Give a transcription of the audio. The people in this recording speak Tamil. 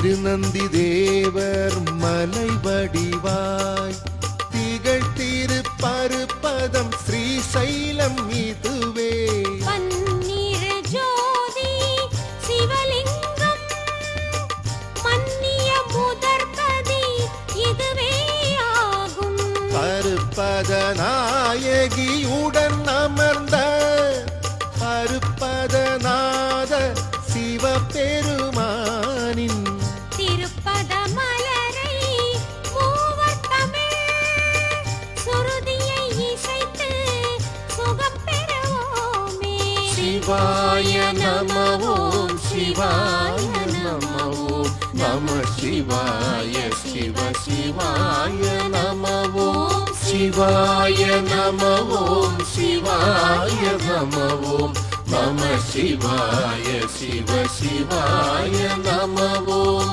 திருநந்தி தேவர் மலை வடிவாய் திகழ் திருப்பருப்பதம் ஸ்ரீசைலம் இதுவே. பன்னீர் ஜோதி சிவலிங்கம் மன்னிய முதற்பதி இதுவே ஆகும். பருப்பத நாயகியுடன் அமர்ந்த பருப்பதநாத சிவபெருமானின் திருப்பத மலரை மூவர் தமிழ் சுருதியை இசைத்து சுகம் பெறுவோமே. சிவாய நம ஓம் சிவாய நம ஓம் நம சிவாய சிவ சிவாய நம ஓம் சிவாய நம ஓம் சிவாய நம ஓம் நம சிவாய சிவ சிவாய நம ஓம்.